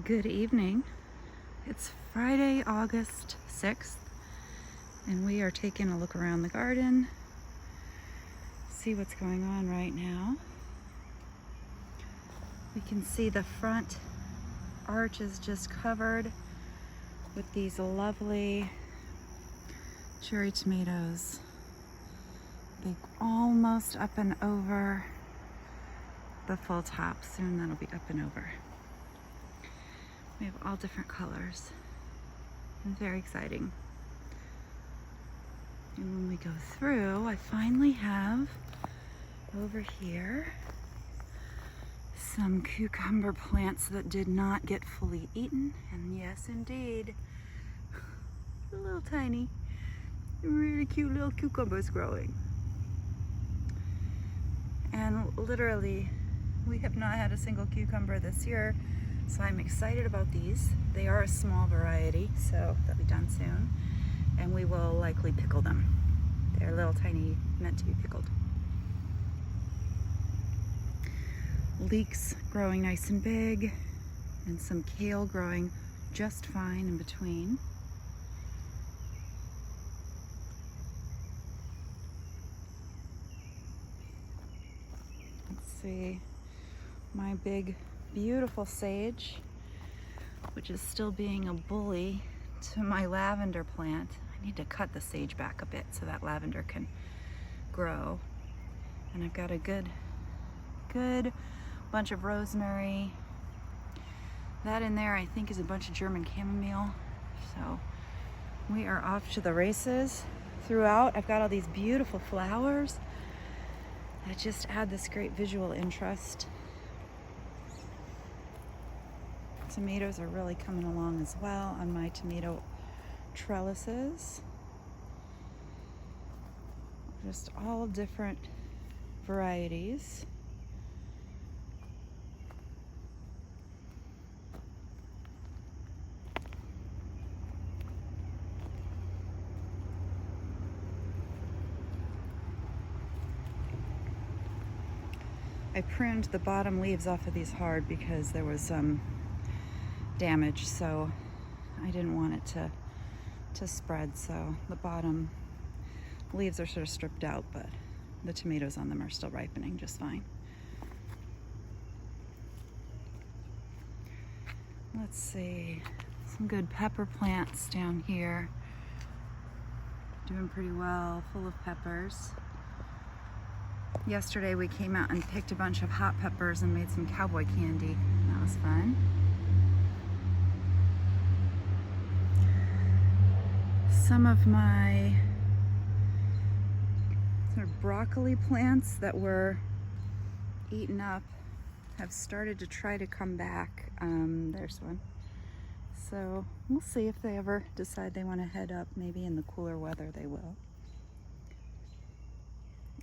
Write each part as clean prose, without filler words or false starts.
Good evening. It's Friday, August 6th, and we are taking a look around the garden, see what's going on right now. We can see the front arch is just covered with these lovely cherry tomatoes. They're almost up and over the full top. Soon that'll be up and over. We have all different colors. It's very exciting. And when we go through, I finally have over here some cucumber plants that did not get fully eaten. And yes, indeed, a little tiny, really cute little cucumbers growing. And literally, we have not had a single cucumber this year. So I'm excited about these. They are a small variety, so they'll be done soon. And we will likely pickle them. They're little tiny, meant to be pickled. Leeks growing nice and big, and some kale growing just fine in between. Let's see, my big beautiful sage, which is still being a bully to my lavender plant. I need to cut the sage back a bit so that lavender can grow. And I've got a good bunch of rosemary. That in there I think is a bunch of German chamomile. So we are off to the races. Throughout, I've got all these beautiful flowers that just add this great visual interest. Tomatoes are really coming along as well on my tomato trellises. Just all different varieties. I pruned the bottom leaves off of these hard because there was some damage, so I didn't want it to spread, so the bottom leaves are sort of stripped out, but the tomatoes on them are still ripening just fine. Let's see, some good pepper plants down here, doing pretty well, full of peppers. Yesterday we came out and picked a bunch of hot peppers and made some cowboy candy. That was fun. Some of my sort of broccoli plants that were eaten up have started to try to come back. There's one. So we'll see if they ever decide they want to head up. Maybe in the cooler weather they will.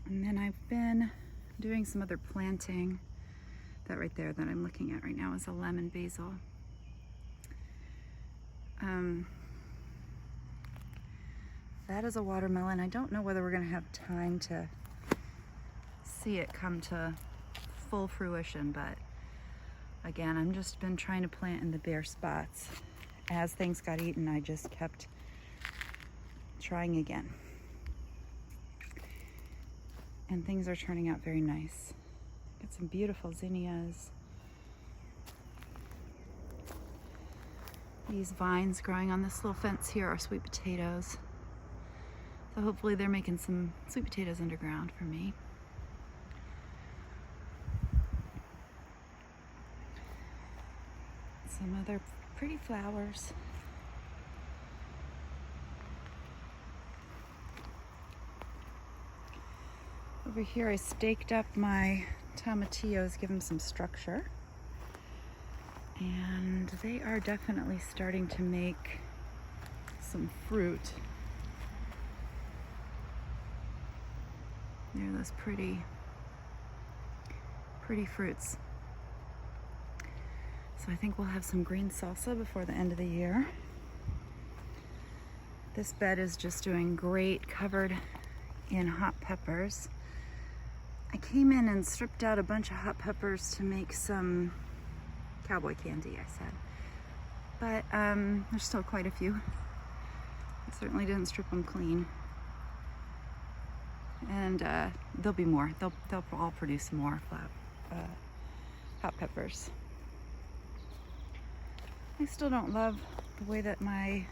And then I've been doing some other planting. That right there that I'm looking at right now is a lemon basil. That is a watermelon. I don't know whether we're going to have time to see it come to full fruition, but again, I've just been trying to plant in the bare spots. As things got eaten, I just kept trying again. And things are turning out very nice. Got some beautiful zinnias. These vines growing on this little fence here are sweet potatoes. So hopefully they're making some sweet potatoes underground for me. Some other pretty flowers. Over here I staked up my tomatillos, give them some structure. And they are definitely starting to make some fruit. They're those pretty fruits. So I think we'll have some green salsa before the end of the year. This bed is just doing great, covered in hot peppers. I came in and stripped out a bunch of hot peppers to make some cowboy candy, I said. but there's still quite a few. I certainly didn't strip them clean. And there'll be more. They'll all produce more hot peppers. I still don't love the way that my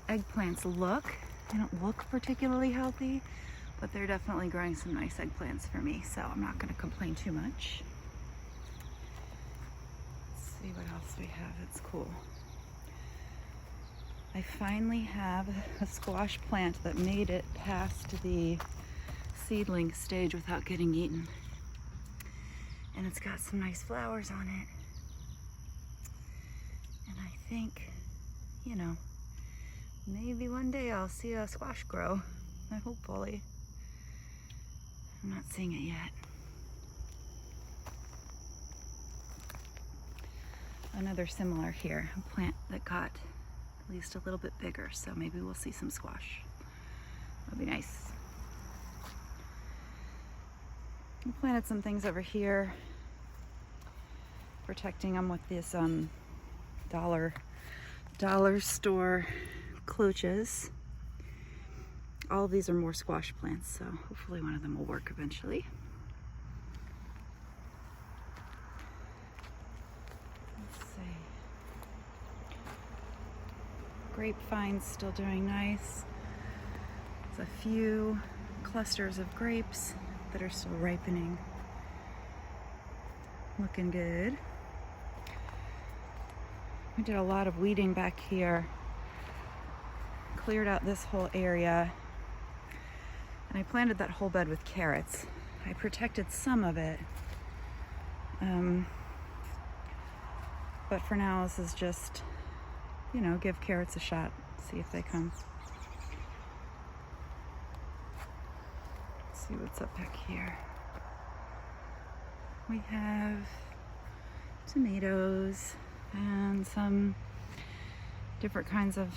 eggplants look. They don't look particularly healthy, but they're definitely growing some nice eggplants for me, so I'm not going to complain too much. Let's see what else we have that's cool. I finally have a squash plant that made it past the seedling stage without getting eaten. And it's got some nice flowers on it. And I think, you know, maybe one day I'll see a squash grow. Hopefully. I'm not seeing it yet. Another similar here, a plant that got at least a little bit bigger, so maybe we'll see some squash. That'll be nice. I planted some things over here, protecting them with this dollar store cloches. All of these are more squash plants, so hopefully one of them will work eventually. Let's see. Grapevine's still doing nice. There's a few clusters of grapes that are still ripening. Looking good. We did a lot of weeding back here. Cleared out this whole area. And I planted that whole bed with carrots. I protected some of it. But for now, this is just, you know, give carrots a shot. See if they come. Let's see what's up back here. We have tomatoes and some different kinds of,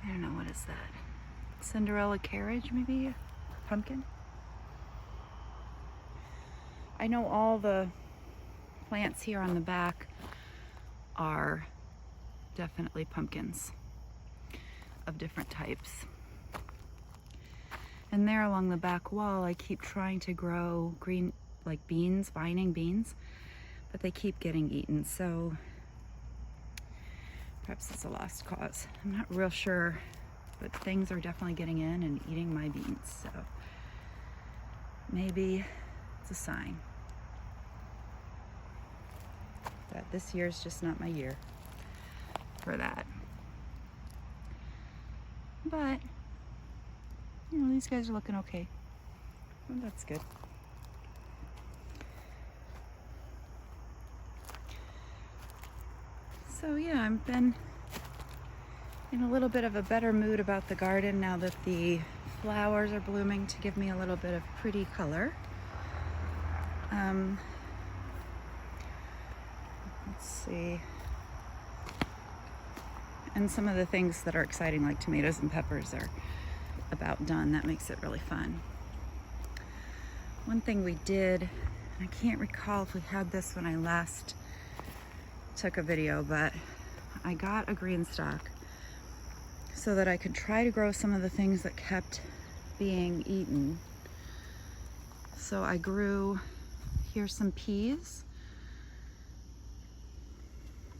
I don't know, what is that? Cinderella carriage, maybe? Pumpkin? I know all the plants here on the back are definitely pumpkins of different types. And there along the back wall, I keep trying to grow green, like beans, vining beans, but they keep getting eaten, so perhaps it's a lost cause. I'm not real sure, but things are definitely getting in and eating my beans, so maybe it's a sign that this year's just not my year for that. But, you know, these guys are looking okay. Well, that's good. So yeah, I've been in a little bit of a better mood about the garden now that the flowers are blooming to give me a little bit of pretty color. Let's see. And some of the things that are exciting, like tomatoes and peppers, are about done. That makes it really fun. One thing we did, I can't recall if we had this when I last took a video, but I got a green stalk so that I could try to grow some of the things that kept being eaten. So I grew, here's some peas,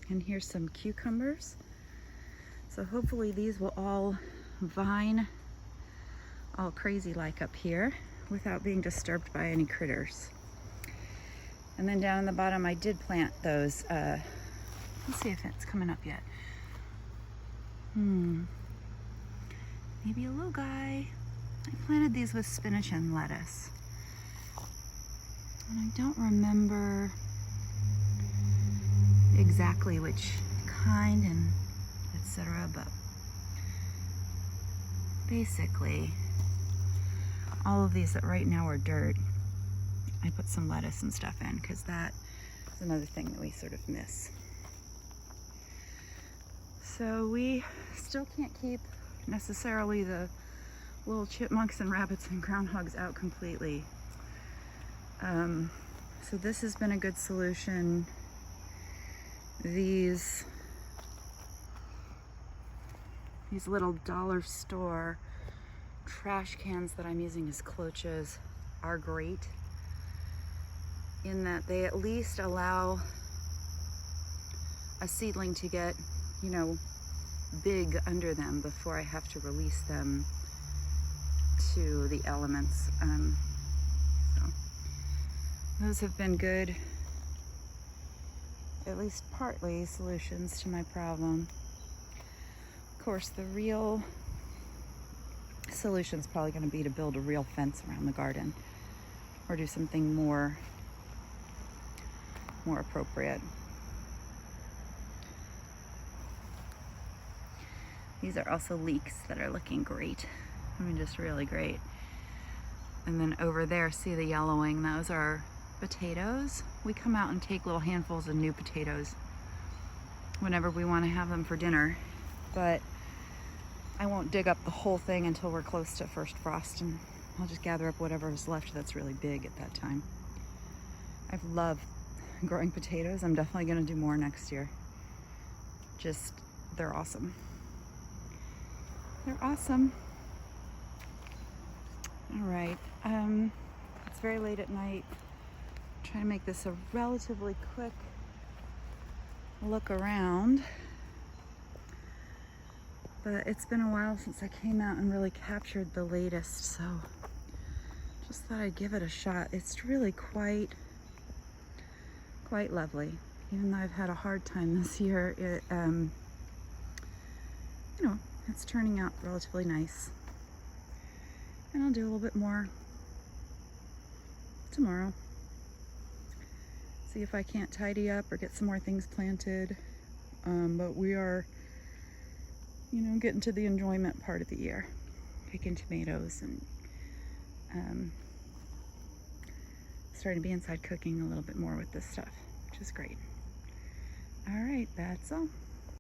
and here's some cucumbers. So hopefully these will all vine all crazy like up here without being disturbed by any critters. And then down in the bottom I did plant those, let's see if it's coming up yet. Maybe a little guy. I planted these with spinach and lettuce. And I don't remember exactly which kind and etc., but basically all of these that right now are dirt, I put some lettuce and stuff in because that is another thing that we sort of miss. So we still can't keep necessarily the little chipmunks and rabbits and groundhogs out completely. So this has been a good solution These little dollar store trash cans that I'm using as cloches are great in that they at least allow a seedling to get, you know, big under them before I have to release them to the elements. So those have been good, at least partly, solutions to my problem. Of course, the real solution is probably going to be to build a real fence around the garden or do something more appropriate. These are also leeks that are looking great. I mean, just really great. And then over there, see the yellowing? Those are potatoes. We come out and take little handfuls of new potatoes whenever we want to have them for dinner. But I won't dig up the whole thing until we're close to first frost, and I'll just gather up whatever is left that's really big at that time. I've loved growing potatoes. I'm definitely going to do more next year. Just, they're awesome. They're awesome. All right, it's very late at night. I'm trying to make this a relatively quick look around. But it's been a while since I came out and really captured the latest, so just thought I'd give it a shot. It's really quite lovely. Even though I've had a hard time this year, it, you know, it's turning out relatively nice. And I'll do a little bit more tomorrow. See if I can't tidy up or get some more things planted. But we are, you know, getting to the enjoyment part of the year. Picking tomatoes and starting to be inside cooking a little bit more with this stuff, which is great. All right, that's all.